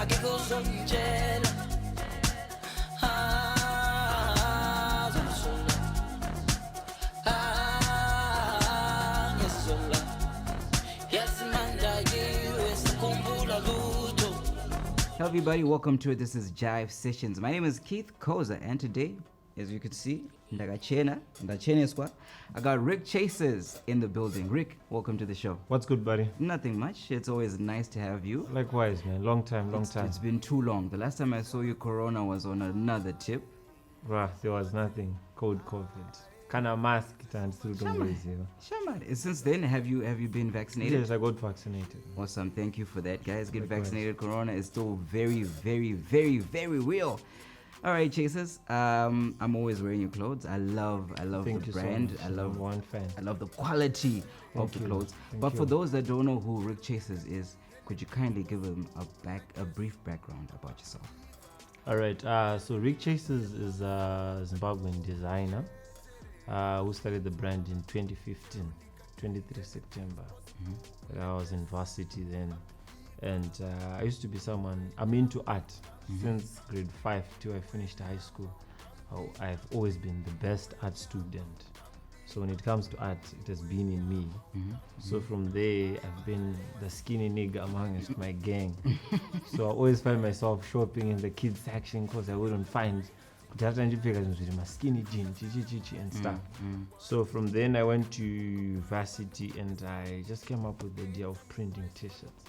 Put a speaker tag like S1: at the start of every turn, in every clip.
S1: Hello everybody, welcome to it. This is Jive Sessions. My name is Keith Khoza, and today, as you can see, I got Ric Chasers in the building. Rick, welcome to the show.
S2: What's good, buddy?
S1: Nothing much. It's always nice to have you.
S2: Likewise, man. Long time.
S1: It's been too long. The last time I saw you, Corona was on another tip.
S2: Bruh, there was nothing. Cold COVID. Kind of mask and still don't raise you.
S1: Shaman. Since then, have you been vaccinated?
S2: Yes, I got vaccinated.
S1: Awesome. Thank you for that, guys. Get
S2: Likewise.
S1: vaccinated. Corona is still very, very, very, very real. All right, Chasers. I'm always wearing your clothes. I love
S2: Thank
S1: the
S2: you
S1: brand.
S2: So much.
S1: I love
S2: one fan.
S1: I love the quality of the clothes. But for those that don't know who Ric Chasers is, could you kindly give them a brief background about yourself?
S2: All right. So Ric Chasers is a Zimbabwean designer who started the brand in 2015, 23 September. Mm-hmm. I was in varsity then, and I used to be someone. I'm into art since grade 5 till I finished high school. I've always been the best art student. So when it comes to art, it has been in me. Mm-hmm. So from there, I've been the skinny nigga amongst my gang. So I always find myself shopping in the kids section because I wouldn't find my skinny jeans and stuff. So from then I went to varsity and I just came up with the idea of printing t-shirts.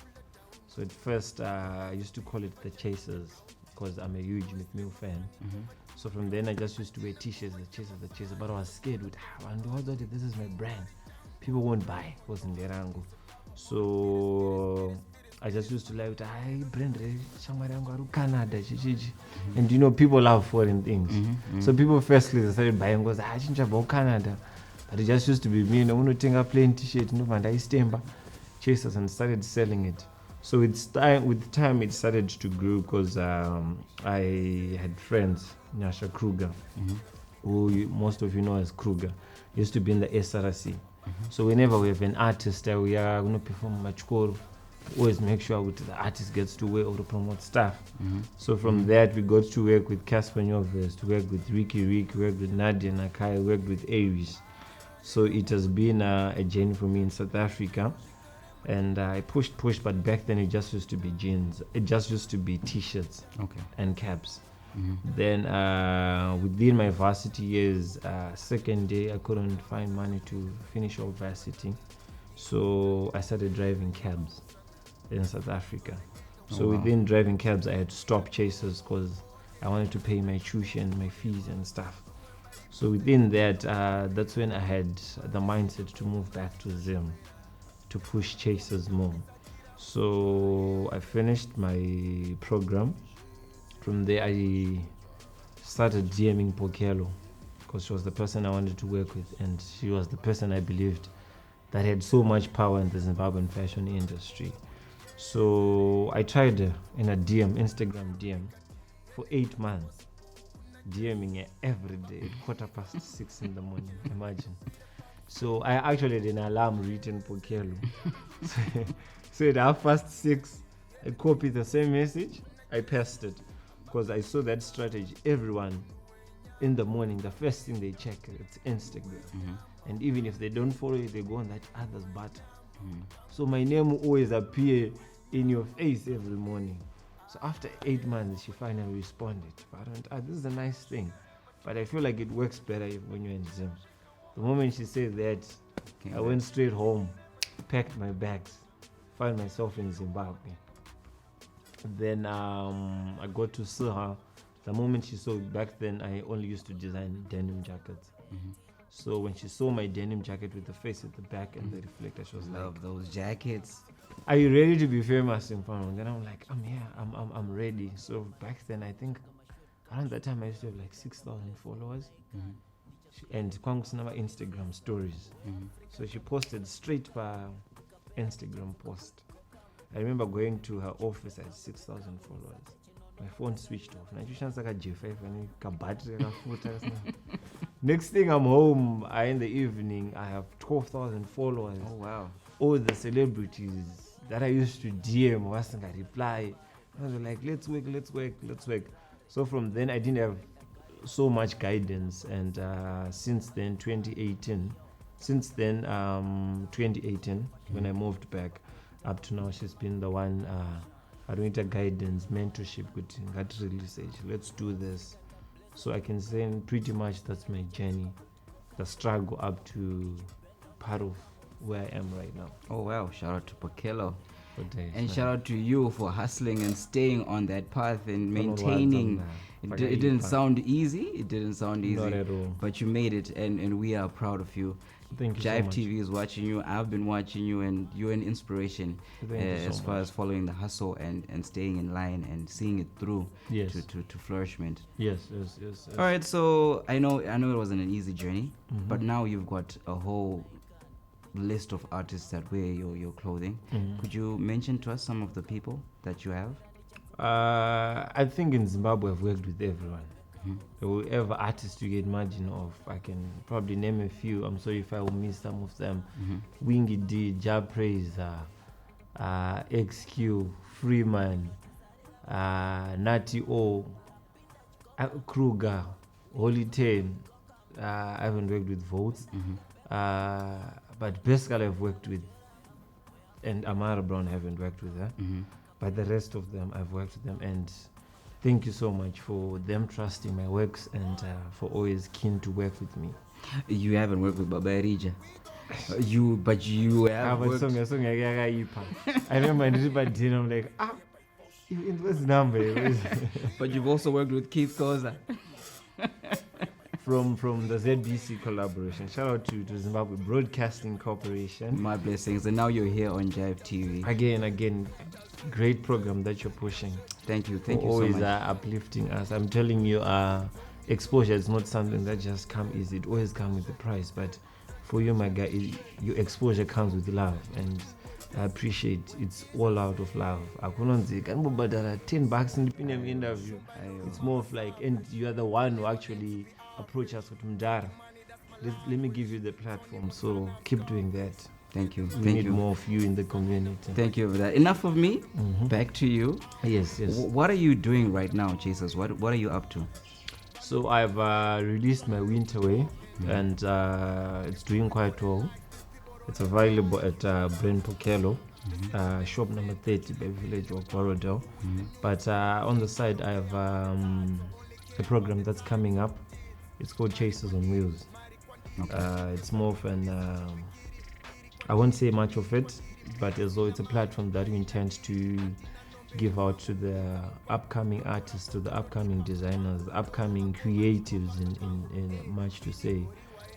S2: So at first I used to call it the Chasers because I'm a huge McMill fan. So from then I just used to wear t-shirts, the Chasers, but I was scared with this is my brand. People won't buy, wasn't there angle. So I just used to like brand Canada, and you know people love foreign things. So people firstly they started buying because I change about Canada, but it just used to be me. No take a plain t-shirt, no man, I stemba Chasers and started selling it. So with time it started to grow because I had friends, Nyasha Kruger, who most of you know as Kruger, used to be in the SRC. So whenever we have an artist that we are going to perform Machkoro, always make sure the artist gets to wear or to promote stuff. So from that we got to work with Casper Nyovest, to work with Ricky, worked with Nadia Nakai, worked with Aries. So it has been a journey for me in South Africa, and I pushed, but back then it just used to be jeans. It just used to be t-shirts and caps. Then within my varsity years, second day I couldn't find money to finish off varsity, so I started driving cabs in South Africa. So within driving cabs I had to stop Chasers because I wanted to pay my tuition, my fees and stuff. So within that, that's when I had the mindset to move back to Zim to push Chasers more. So I finished my program. From there I started DMing Pokelo because she was the person I wanted to work with, and she was the person I believed that had so much power in the Zimbabwean fashion industry. So I tried in a Instagram DM for 8 months, DMing her every day at 6:15 in the morning, imagine. So I actually had an alarm written for Kelo. So at 6:30, I copied the same message, I pasted, because I saw that strategy. Everyone in the morning, the first thing they check it's Instagram. And even if they don't follow you, they go on that other's button. So my name will always appear in your face every morning. So after 8 months, she finally responded. This is a nice thing, but I feel like it works better when you're in Zim. The moment she said that, I went straight home, packed my bags, found myself in Zimbabwe. Then I got to see her. The moment she saw it, back then I only used to design denim jackets. So when she saw my denim jacket with the face at the back and the reflector, she was
S1: Love those jackets.
S2: Are you ready to be famous in Pano? Then I'm like, I'm here, I'm ready. So back then I think around that time I used to have like 6,000 followers. And kwangu sina Instagram stories. So she posted straight by Instagram post. I remember going to her office at 6,000 followers. My phone switched off. Next thing I'm home, in the evening, I have 12,000 followers.
S1: Oh wow.
S2: All the celebrities that I used to DM wasn't a reply. And they're like, let's work. So from then, I didn't have so much guidance. And since then, 2018, when I moved back, up to now, she's been the one, I don't need a guidance, mentorship, let's do this. So I can say pretty much that's my journey, the struggle up to part of where I am right now.
S1: Oh wow, shout out to Pokelo.
S2: Days,
S1: and shout out to you for hustling and staying on that path and maintaining. It didn't sound easy.
S2: Not at all.
S1: But you made it, and we are proud of you.
S2: Thank you
S1: Jive
S2: so much.
S1: TV is watching you. I've been watching you, and you're an inspiration as far as following the hustle and staying in line and seeing it through to flourishment.
S2: Yes.
S1: All right, so I know it wasn't an easy journey, but now you've got a whole list of artists that wear your clothing. Could you mention to us some of the people that you have?
S2: I think in Zimbabwe I've worked with everyone. Whoever artist you can imagine of, I can probably name a few. I'm sorry if I will miss some of them. Wingy D, Job Praiser, XQ, Freeman, Natty O, Kruger, Holy Ten. I haven't worked with Votes. But basically I've worked with, and Amara Brown I haven't worked with her. But the rest of them I've worked with them, and thank you so much for them trusting my works and for always keen to work with me.
S1: You haven't worked with Baba Erija. But you have worked.
S2: I remember I'm like, you in this number.
S1: But you've also worked with Keith Khoza.
S2: From the ZBC collaboration. Shout out to Zimbabwe Broadcasting Corporation.
S1: My blessings. And now you're here on Jive TV.
S2: Again, great program that you're pushing.
S1: Thank you so much.
S2: Always uplifting us. I'm telling you, exposure is not something that just comes easy. It always comes with a price. But for you, my guy, your exposure comes with love. And I appreciate it's all out of love. I couldn't say, can we $10 in the interview? It's more of like, and you are the one who actually approach us with Mdara. Let me give you the platform, so keep doing that.
S1: Thank you.
S2: We need more of you in the community.
S1: Thank you for that. Enough of me. Back to you.
S2: Yes.
S1: What are you doing right now, Chasers? What are you up to?
S2: So I've released my Winter Way, and it's doing quite well. It's available at Brand Pokelo, shop number 30 by Village of Borodale. But on the side, I have a program that's coming up. It's called Chasers on Wheels. Okay. It's more of an, I won't say much of it, but as though it's a platform that we intend to give out to the upcoming artists, to the upcoming designers, upcoming creatives, in much to say.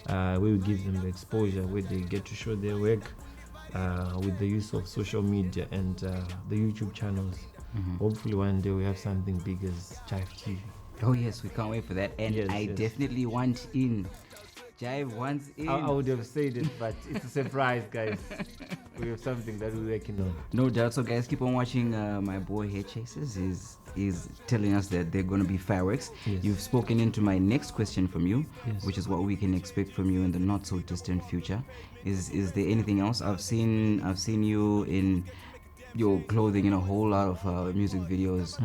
S2: We will give them the exposure where they get to show their work with the use of social media and the YouTube channels. Hopefully one day we have something big as Jive TV.
S1: Oh yes, we can't wait for that. And I definitely want in. Jive wants in.
S2: I would have said it, but it's a surprise, guys. We have something that we're working on.
S1: No doubt. So guys, keep on watching. My boy here, Chasers, is telling us that they're going to be fireworks.
S2: Yes.
S1: You've spoken into my next question from you, which is what we can expect from you in the not so distant future. Is there anything else? I've seen you in your clothing in a whole lot of music videos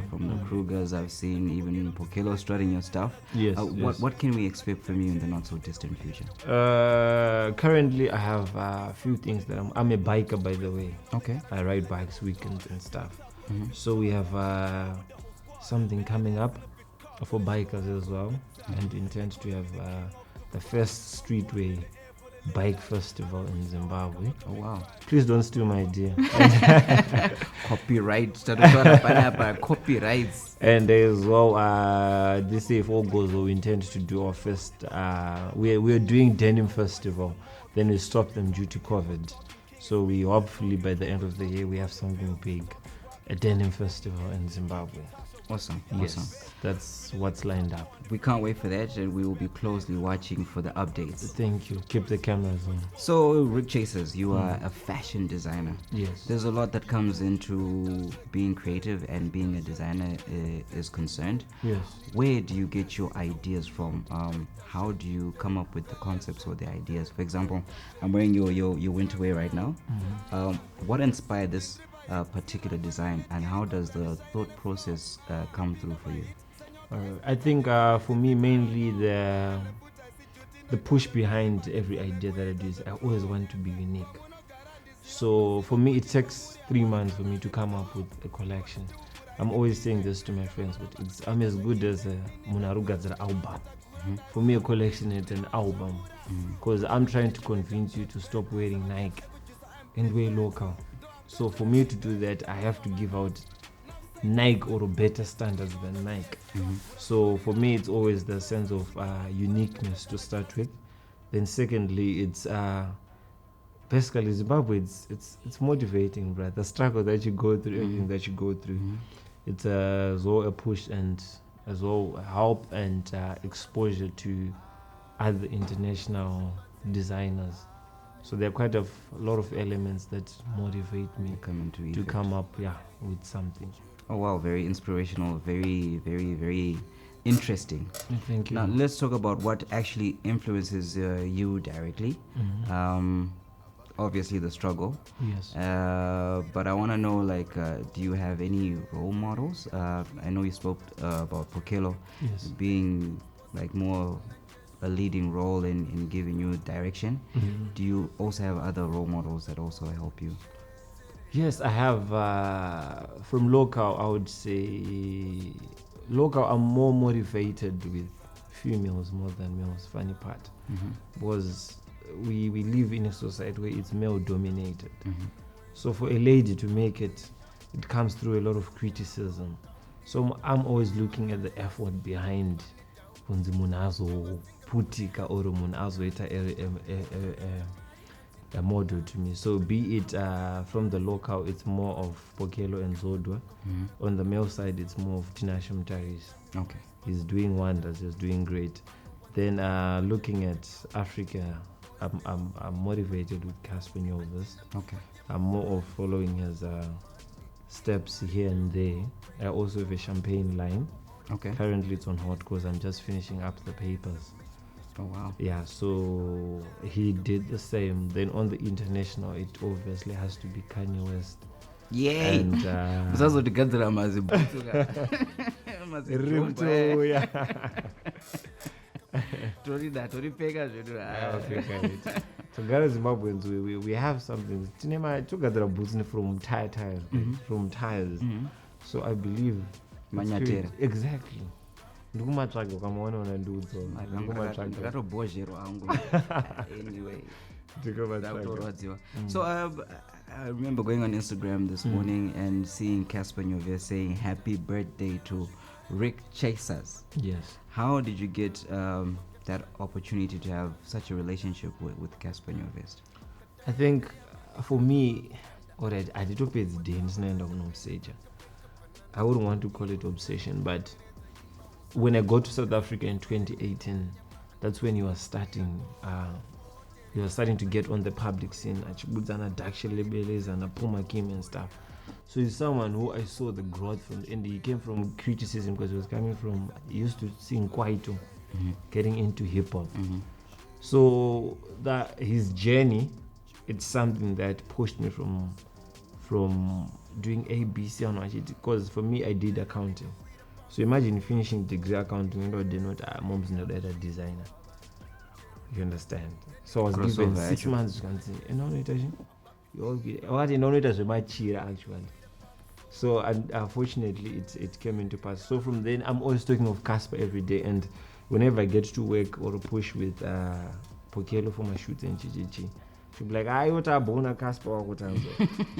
S1: from the Krugers. I've seen even Pokelo strutting your stuff.
S2: Yes.
S1: What can we expect from you in the not so distant future?
S2: Currently I have a few things that I'm a biker, by the way.
S1: Okay.
S2: I ride bikes weekends and stuff. So we have something coming up for bikers as well, and intend to have the first streetway bike festival in Zimbabwe.
S1: Oh wow.
S2: Please don't steal my idea.
S1: Copyright. Copyrights.
S2: And as well, this year if all goes well, we intend to do our first, we're doing denim festival, then we stopped them due to COVID. So we hopefully by the end of the year we have something big, a denim festival in Zimbabwe.
S1: Awesome.
S2: Yes, that's what's lined up.
S1: We can't wait for that, and we will be closely watching for the updates.
S2: Thank you. Keep the cameras on.
S1: So, Ric Chasers, you are a fashion designer.
S2: Yes.
S1: There's a lot that comes into being creative and being a designer is concerned.
S2: Yes.
S1: Where do you get your ideas from? How do you come up with the concepts or the ideas? For example, I'm wearing your winter wear right now. What inspired this particular design, and how does the thought process come through for you?
S2: I think for me, mainly the push behind every idea that I do is I always want to be unique. So for me, it takes 3 months for me to come up with a collection. I'm always saying this to my friends, but I'm as good as a Munarugazara album. For me, a collection is an album, because I'm trying to convince you to stop wearing Nike and wear local. So for me to do that, I have to give out Nike or better standards than Nike. So for me, it's always the sense of uniqueness to start with. Then secondly, it's basically Zimbabwe. It's motivating, right? The struggle that you go through, everything that you go through, it's as well a push and as well help and exposure to other international designers. So there are quite a lot of elements that motivate me to come up with something.
S1: Oh wow, very inspirational, very, very, very interesting.
S2: Thank you.
S1: Now let's talk about what actually influences you directly. Obviously the struggle.
S2: Yes.
S1: But I want to know, like, do you have any role models? I know you spoke about Pokelo being like more a leading role in giving you direction. Do you also have other role models that also help you?
S2: Yes, I have. From local, I would say local, I'm more motivated with females more than males. Funny part, because we live in a society where it's male dominated. So for a lady to make it comes through a lot of criticism. So I'm always looking at the effort behind kunzi munhu azoputika or munhu azoita a model to me. So be it from the local, it's more of Pokelo and Zodwa. On the male side, it's more of Tinashe Mutaris.
S1: Okay.
S2: He's doing wonders, he's doing great. Then looking at Africa, I'm motivated with Casper Nyovest.
S1: Okay.
S2: I'm more of following his steps here and there. I also have a champagne line.
S1: Okay.
S2: Currently it's on hot because I'm just finishing up the papers.
S1: Oh wow.
S2: Yeah, so he did the same. Then on the international, it obviously has to be Kanye West.
S1: Yay!
S2: And
S1: Usazotogadzira mazibhutuka.
S2: yeah.
S1: Toripeka zvedu.
S2: So Ghana Zimbabweans, we have something. Togadzira boots from tires, from tires. So I believe
S1: Manyatera.
S2: Exactly. Ndikumatsvaga ukamaona ndiudzo
S1: ndakatobhozherwa hangu. Anyway, ndakutorwadziwa. So I remember going on Instagram this morning and seeing Casper Nyovest saying happy birthday to Ric Chasers.
S2: Yes.
S1: How did you get that opportunity to have such a relationship with Casper Nyovest?
S2: I think for me, already I did pay the dance and obsession. I wouldn't want to call it obsession, but when I got to South Africa in 2018, that's when he was starting to get on the public scene. Achibuzana Daksha Lebelez and Puma Kim and stuff. So he's someone who I saw the growth from, and he came from criticism because he used to sing Kwaito, getting into hip hop. So that his journey, it's something that pushed me from doing ABC and what, because for me I did accounting. So imagine finishing degree accounting and they're not mom's not a designer. You understand? So I was given 6 months. You can see, actually. So unfortunately, it came into pass. So from then, I'm always talking of Casper every day, and whenever I get to work or push with Pokelo for my shoots and Chichichi, she'll be like, "I want to born a Casper."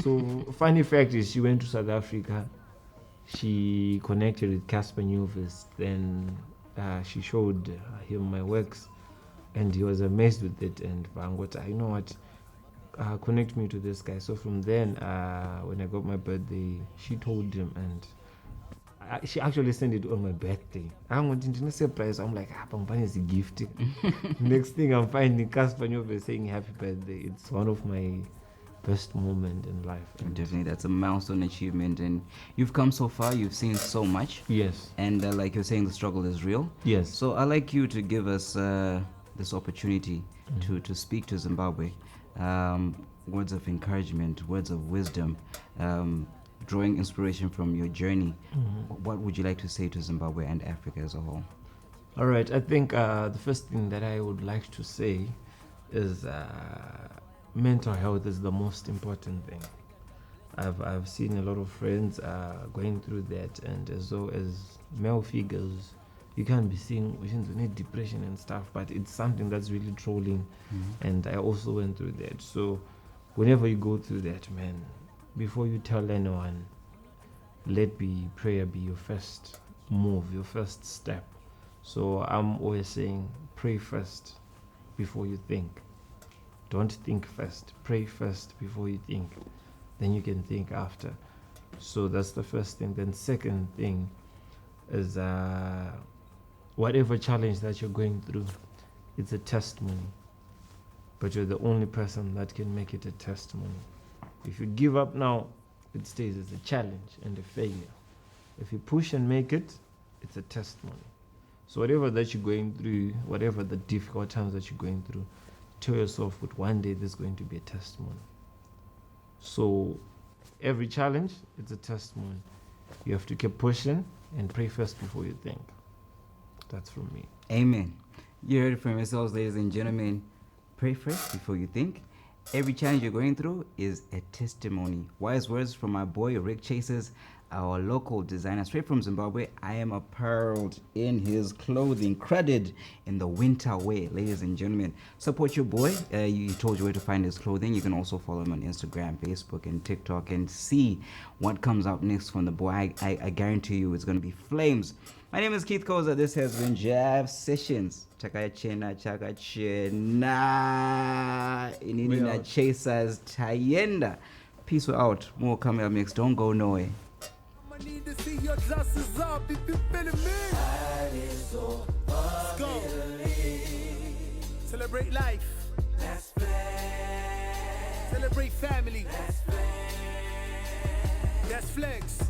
S2: So funny fact is, she went to South Africa. She connected with Casper Nyovest. Then she showed him my works, and he was amazed with it. And you know what? Connect me to this guy. So from then, when I got my birthday, she told him, and she actually sent it on my birthday. I'm wanting to surprise. I'm like, Pampani is a gift. Next thing I'm finding Casper Nyovest saying happy birthday. It's one of my best moment in life. And
S1: definitely, that's a milestone achievement, and you've come so far. You've seen so much.
S2: Yes.
S1: And like you're saying, the struggle is real.
S2: Yes.
S1: So I'd like you to give us this opportunity to speak to Zimbabwe. words of encouragement, words of wisdom, drawing inspiration from your journey, what would you like to say to Zimbabwe and Africa as a whole?
S2: All right, I think the first thing that I would like to say is mental health is the most important thing. I've seen a lot of friends going through that, and as though as male figures, you can't be seeing depression and stuff, but it's something that's really trolling. And I also went through that. So whenever you go through that, man, before you tell anyone, let prayer be your first move, your first step. So I'm always saying, pray first before you think. Don't think first. Pray first before you think. Then you can think after. So that's the first thing. Then second thing is whatever challenge that you're going through, it's a testimony. But you're the only person that can make it a testimony. If you give up now, it stays as a challenge and a failure. If you push and make it, it's a testimony. So whatever that you're going through, whatever the difficult times that you're going through, tell yourself that one day there's going to be a testimony. So every challenge, it's a testimony. You have to keep pushing and pray first before you think. That's from me.
S1: Amen. You heard it from yourselves, ladies and gentlemen. Pray first before you think. Every challenge you're going through is a testimony. Wise words from my boy Ric Chasers, our local designer, straight from Zimbabwe. I am apparelled in his clothing, credited in the winter wear. Ladies and gentlemen, support your boy. He told you where to find his clothing. You can also follow him on Instagram, Facebook, and TikTok and see what comes out next from the boy. I guarantee you it's going to be flames. My name is Keith Khoza. This has been Jive Sessions. Chakachena. Inini Chasers Tayenda. Peace, we're out. More coming up next. Don't go nowhere.
S3: I need to see your glasses up if you feeling me. Let's go. Celebrate life. Let's play. Celebrate family. Let's play. That's flex.